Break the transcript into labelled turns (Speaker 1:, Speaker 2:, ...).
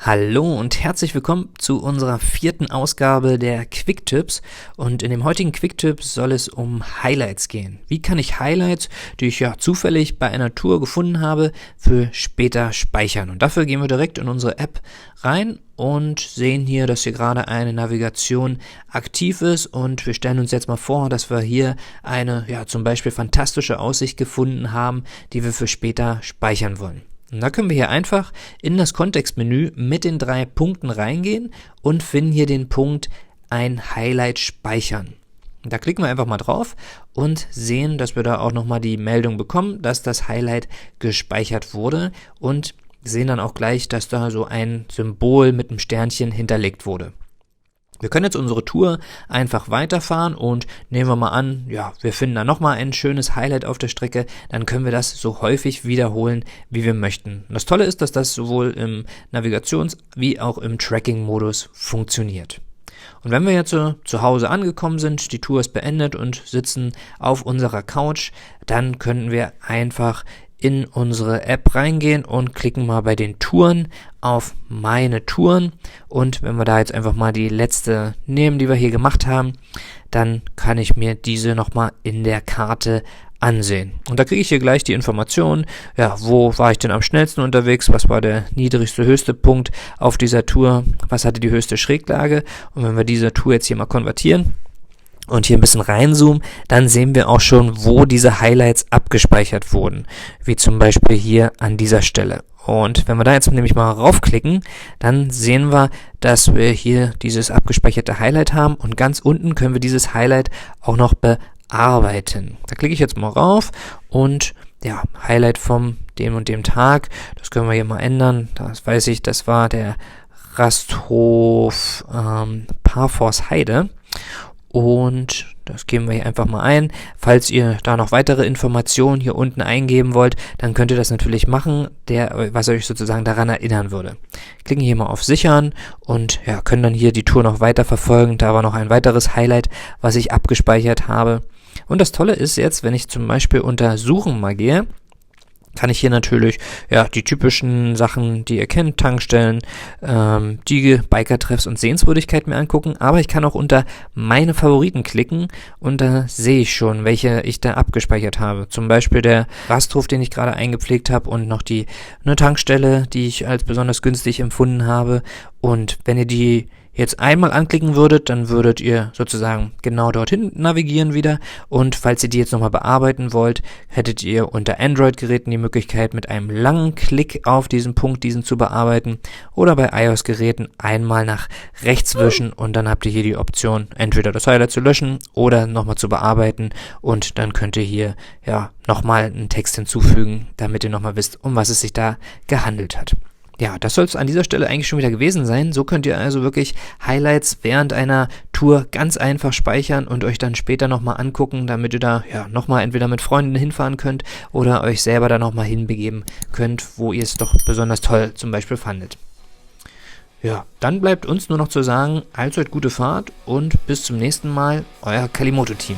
Speaker 1: Hallo und herzlich willkommen zu unserer 4. Ausgabe der Quick-Tipps, und in dem heutigen Quick-Tipp soll es um Highlights gehen. Wie kann ich Highlights, die ich ja zufällig bei einer Tour gefunden habe, für später speichern? Und dafür gehen wir direkt in unsere App rein und sehen hier, dass hier gerade eine Navigation aktiv ist, und wir stellen uns jetzt mal vor, dass wir hier eine zum Beispiel fantastische Aussicht gefunden haben, die wir für später speichern wollen. Und da können wir hier einfach in das Kontextmenü mit den 3 Punkten reingehen und finden hier den Punkt ein Highlight speichern. Und da klicken wir einfach mal drauf und sehen, dass wir da auch nochmal die Meldung bekommen, dass das Highlight gespeichert wurde, und sehen dann auch gleich, dass da so ein Symbol mit einem Sternchen hinterlegt wurde. Wir können jetzt unsere Tour einfach weiterfahren und nehmen wir mal an, wir finden da nochmal ein schönes Highlight auf der Strecke, dann können wir das so häufig wiederholen, wie wir möchten. Und das Tolle ist, dass das sowohl im Navigations- wie auch im Tracking-Modus funktioniert. Und wenn wir jetzt zu Hause angekommen sind, die Tour ist beendet und sitzen auf unserer Couch, dann können wir einfach in unsere App reingehen und klicken mal bei den Touren auf meine Touren, und wenn wir da jetzt einfach mal die letzte nehmen, die wir hier gemacht haben, dann kann ich mir diese nochmal in der Karte ansehen. Und da kriege ich hier gleich die Information, wo war ich denn am schnellsten unterwegs, was war der niedrigste, höchste Punkt auf dieser Tour, was hatte die höchste Schräglage, und wenn wir diese Tour jetzt hier mal konvertieren und hier ein bisschen reinzoomen, dann sehen wir auch schon, wo diese Highlights abgespeichert wurden, wie zum Beispiel hier an dieser Stelle. Und wenn wir da jetzt nämlich mal raufklicken, dann sehen wir, dass wir hier dieses abgespeicherte Highlight haben, und ganz unten können wir dieses Highlight auch noch bearbeiten. Da klicke ich jetzt mal rauf und Highlight vom dem und dem Tag, das können wir hier mal ändern. Das weiß ich, das war der Rasthof Parforce Heide. Und das geben wir hier einfach mal ein. Falls ihr da noch weitere Informationen hier unten eingeben wollt, dann könnt ihr das natürlich machen, was euch sozusagen daran erinnern würde. Klicken hier mal auf Sichern und können dann hier die Tour noch weiter verfolgen. Da war noch ein weiteres Highlight, was ich abgespeichert habe. Und das Tolle ist jetzt, wenn ich zum Beispiel unter Suchen mal gehe, kann ich hier natürlich die typischen Sachen, die ihr kennt, Tankstellen, die Biker-Treffs und Sehenswürdigkeiten mir angucken, aber ich kann auch unter meine Favoriten klicken, und da sehe ich schon, welche ich da abgespeichert habe. Zum Beispiel der Rasthof, den ich gerade eingepflegt habe, und noch eine Tankstelle, die ich als besonders günstig empfunden habe. Und wenn ihr die jetzt einmal anklicken würdet, dann würdet ihr sozusagen genau dorthin navigieren wieder, und falls ihr die jetzt nochmal bearbeiten wollt, hättet ihr unter Android-Geräten die Möglichkeit, mit einem langen Klick auf diesen Punkt, diesen zu bearbeiten, oder bei iOS-Geräten einmal nach rechts wischen, und dann habt ihr hier die Option, entweder das Highlight zu löschen oder nochmal zu bearbeiten, und dann könnt ihr hier nochmal einen Text hinzufügen, damit ihr nochmal wisst, um was es sich da gehandelt hat. Ja, das soll es an dieser Stelle eigentlich schon wieder gewesen sein. So könnt ihr also wirklich Highlights während einer Tour ganz einfach speichern und euch dann später nochmal angucken, damit ihr da nochmal entweder mit Freunden hinfahren könnt oder euch selber da nochmal hinbegeben könnt, wo ihr es doch besonders toll zum Beispiel fandet. Ja, dann bleibt uns nur noch zu sagen, allzeit gute Fahrt und bis zum nächsten Mal, euer Kalimoto-Team.